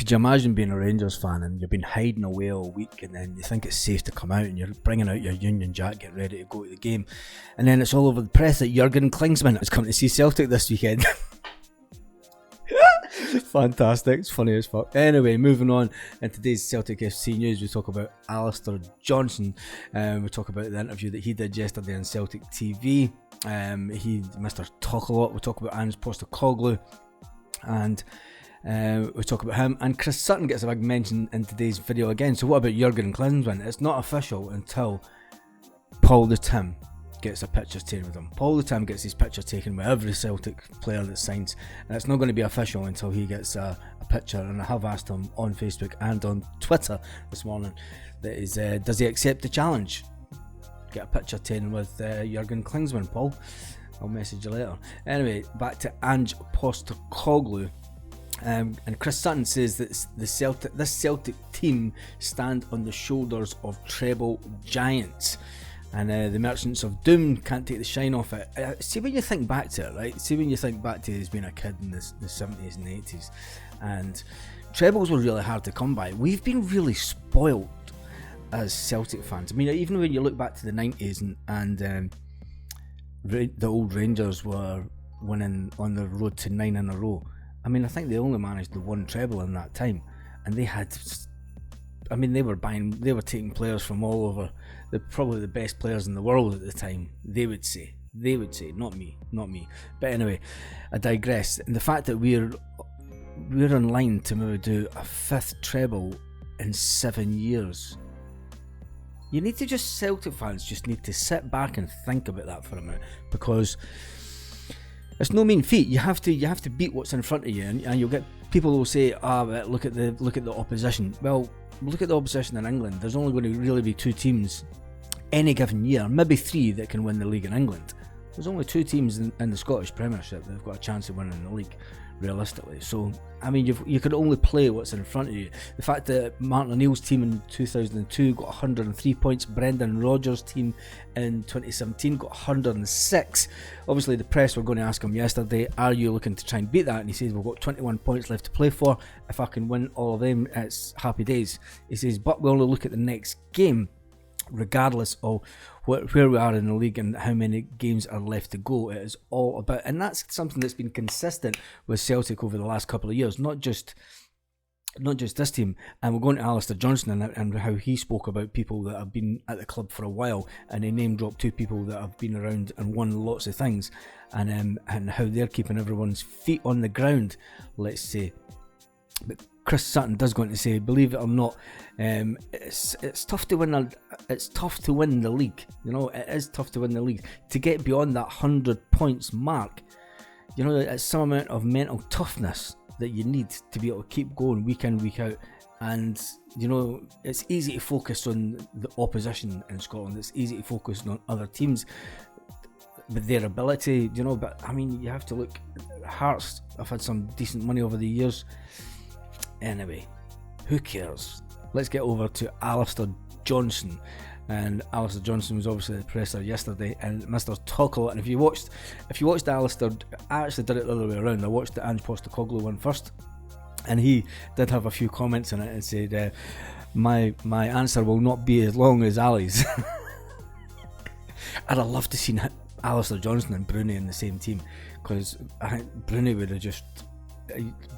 could you imagine being a Rangers fan and you've been hiding away all week, and then you think it's safe to come out and you're bringing out your Union Jack, get ready to go to the game, and then it's all over the press that Jurgen Klinsmann is coming to see Celtic this weekend. Fantastic, it's funny as fuck. Anyway, moving on, in today's Celtic FC news, we talk about Alistair Johnson. We talk about the interview that he did yesterday on Celtic TV. Mr. Talk a Lot. We talk about Ange Postecoglou, and we talk about him. And Chris Sutton gets a big mention in today's video again. So what about Jurgen Klinsmann? It's not official until Paul the Tim gets a picture taken with him. Paul the Tim gets his picture taken with every Celtic player that signs, and it's not going to be official until he gets a picture. And I have asked him on Facebook and on Twitter this morning, that is, does he accept the challenge? Get a picture taken with Jurgen Klinsmann, Paul. I'll message you later. Anyway, back to Ange Postecoglou. And Chris Sutton says that this Celtic team stand on the shoulders of Treble Giants. And the Merchants of Doom can't take the shine off it. See, when you think back to it, right? See, when you think back to his being a kid in the 70s and 80s, and trebles were really hard to come by. We've been really spoiled as Celtic fans. I mean, even when you look back to the 90s and the old Rangers were winning on the road to 9 in a row. I mean, I think they only managed the one treble in that time, and they had. I mean, they were taking players from all over. They're probably the best players in the world at the time. They would say, not me. But anyway, I digress. And the fact that we're in line to maybe do a 5th treble in 7 years. You need to Celtic fans just need to sit back and think about that for a minute, because it's no mean feat. You have to beat what's in front of you, and you'll get people who will say, look at the opposition. Well, look at the opposition in England. There's only going to really be 2 teams any given year, maybe 3 that can win the league in England. There's only 2 teams in the Scottish Premiership that have got a chance of winning the league, realistically. So, I mean, you could only play what's in front of you. The fact that Martin O'Neill's team in 2002 got 103 points, Brendan Rodgers' team in 2017 got 106. Obviously, the press were going to ask him yesterday, are you looking to try and beat that? And he says, we've got 21 points left to play for. If I can win all of them, it's happy days. He says, but we'll only look at the next game, regardless of where we are in the league and how many games are left to go. It is all about, and that's something that's been consistent with Celtic over the last couple of years, not just this team. And we're going to Alistair Johnston and how he spoke about people that have been at the club for a while, and he name dropped 2 people that have been around and won lots of things, and how they're keeping everyone's feet on the ground, let's say. But Chris Sutton does go on to say, believe it or not, it's tough to win. It's tough to win the league. You know, it is tough to win the league. To get beyond that 100 points mark, you know, it's some amount of mental toughness that you need to be able to keep going week in, week out. And you know, it's easy to focus on the opposition in Scotland. It's easy to focus on other teams with their ability, you know. But I mean, you have to look. Hearts have had some decent money over the years. Anyway, who cares? Let's get over to Alistair Johnson. And Alistair Johnson was obviously the presser yesterday, and Mr. Talk a Lot. And if you watched Alistair, I actually did it the other way around. I watched the Ange Postecoglou one first, and he did have a few comments in it and said, my answer will not be as long as Ali's. I'd have loved to see Alistair Johnson and Bruni in the same team, because I think Bruni would have just.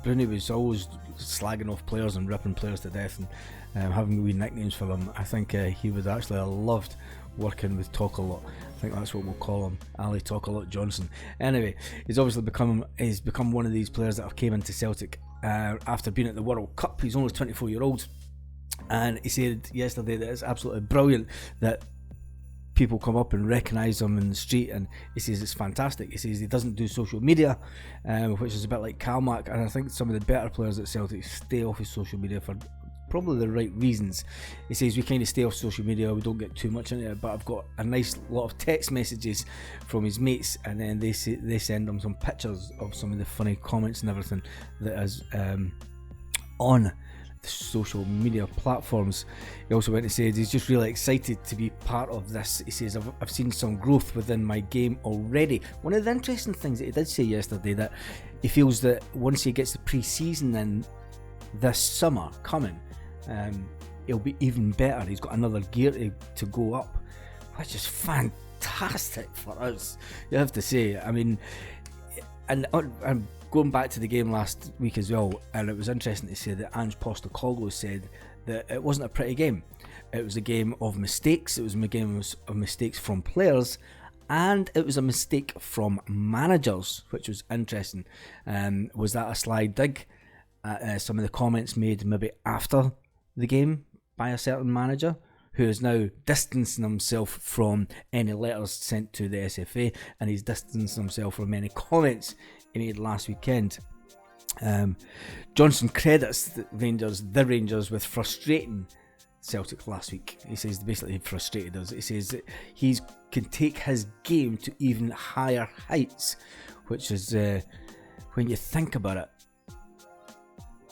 Bruni was always slagging off players and ripping players to death and having wee nicknames for them. I think he would actually have loved working with Talk a Lot. I think that's what we'll call him, Ali Talk a Lot Johnson. Anyway, he's obviously become one of these players that have came into Celtic after being at the World Cup. He's only 24-year-old, and he said yesterday that it's absolutely brilliant that people come up and recognise him in the street, and he says it's fantastic. He says he doesn't do social media, which is a bit like Calmac, and I think some of the better players at Celtic stay off his social media for probably the right reasons. He says we kind of stay off social media, we don't get too much into it, but I've got a nice lot of text messages from his mates, and then they send him some pictures of some of the funny comments and everything that is on social media platforms. He also went to say he's just really excited to be part of this. He says I've seen some growth within my game already. One of the interesting things that he did say yesterday, that he feels that once he gets the pre-season in, this summer coming, he'll be even better. He's got another gear to go up, which is fantastic for us, you have to say. I mean, and I'm going back to the game last week as well, and it was interesting to say that Ange Postecoglou said that it wasn't a pretty game. It was a game of mistakes. It was a game of mistakes from players, and it was a mistake from managers, which was interesting. Was that a sly dig at some of the comments made maybe after the game by a certain manager, who is now distancing himself from any letters sent to the SFA, and he's distancing himself from any comments he made last weekend. Johnson credits the Rangers with frustrating Celtic last week. He says basically he frustrated us. He says that he can take his game to even higher heights, which is, when you think about it,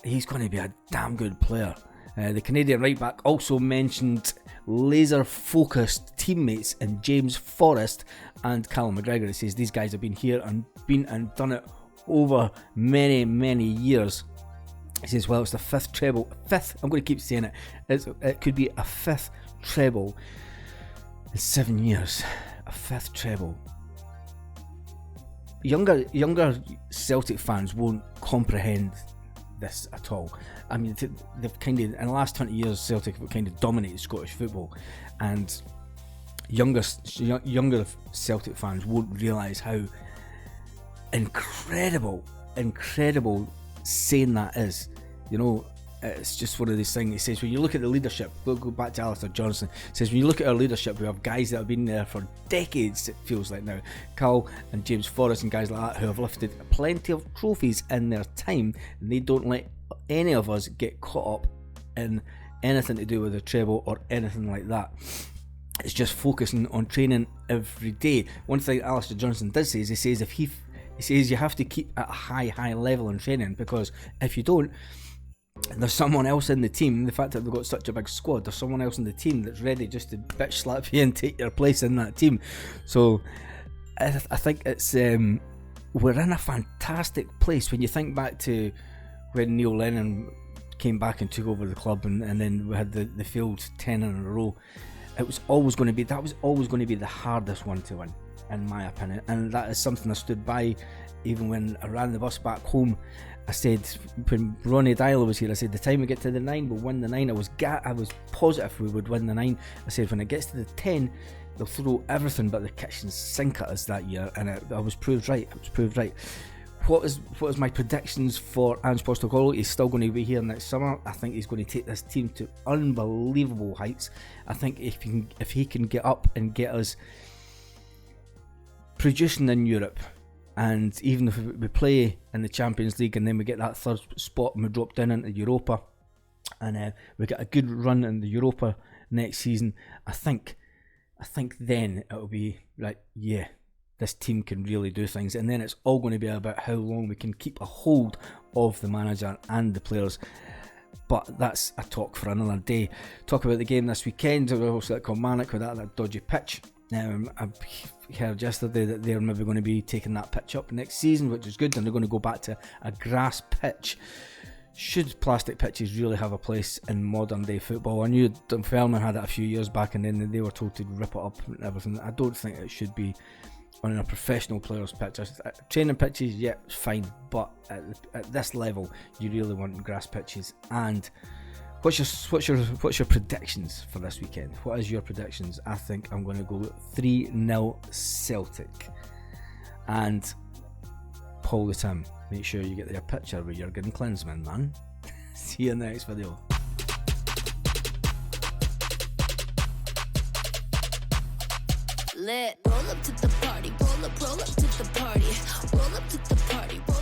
he's going to be a damn good player. The Canadian right back also mentioned laser-focused teammates in James Forrest and Callum McGregor. He says these guys have been here and done it over many, many years. He says, well, it's the fifth, I'm going to keep saying it, it could be a fifth treble in 7 years. A fifth treble. Younger Celtic fans won't comprehend this at all. I mean, they've kind of, in the last 20 years, Celtic have kind of dominated Scottish football, and younger Celtic fans won't realise how incredible saying that is. You know, it's just one of these things. He says, when you look at the leadership, we'll go back to Alistair Johnson. He says, when you look at our leadership, we have guys that have been there for decades, it feels like now. Cal and James Forrest and guys like that who have lifted plenty of trophies in their time, and they don't let any of us get caught up in anything to do with a treble or anything like that. It's just focusing on training every day. One thing Alistair Johnson does say is, he says you have to keep at a high level in training, because if you don't, there's someone else in the team. The fact that they've got such a big squad, there's someone else in the team that's ready just to bitch slap you and take your place in that team. So I think it's we're in a fantastic place when you think back to when Neil Lennon came back and took over the club, and then we had the failed 10 in a row. That was always going to be the hardest one to win, in my opinion, and that is something I stood by even when I ran the bus back home. I said, when Ronnie Dyler was here, I said, the time we get to the 9, we'll win the 9. I was positive we would win the 9. I said, when it gets to the 10, they'll throw everything but the kitchen sink at us that year, and I was proved right. What is my predictions for Ange Postecoglou? He's still going to be here next summer. I think he's going to take this team to unbelievable heights. I think if he can get up and get us producing in Europe, and even if we play in the Champions League and then we get that third spot and we drop down into Europa, and we get a good run in the Europa next season, I think then it'll be like, yeah, this team can really do things. And then it's all going to be about how long we can keep a hold of the manager and the players. But that's a talk for another day. Talk about the game this weekend. We're also at Kilmarnock with that dodgy pitch. I heard yesterday that they're maybe going to be taking that pitch up next season, which is good, and they're going to go back to a grass pitch. Should plastic pitches really have a place in modern day football? I knew Dunfermline had it a few years back, and then they were told to rip it up and everything. I don't think it should be on a professional player's pitch. Training pitches, yeah, fine, but at this level, you really want grass pitches. And what's your predictions for this weekend? What is your predictions? I think I'm going to go 3-0 Celtic. And Paul the Tim, make sure you get your picture with Jurgen Klinsmann, man. See you in the next video. Lit. Roll up to the party, roll up to the party, roll up to the party.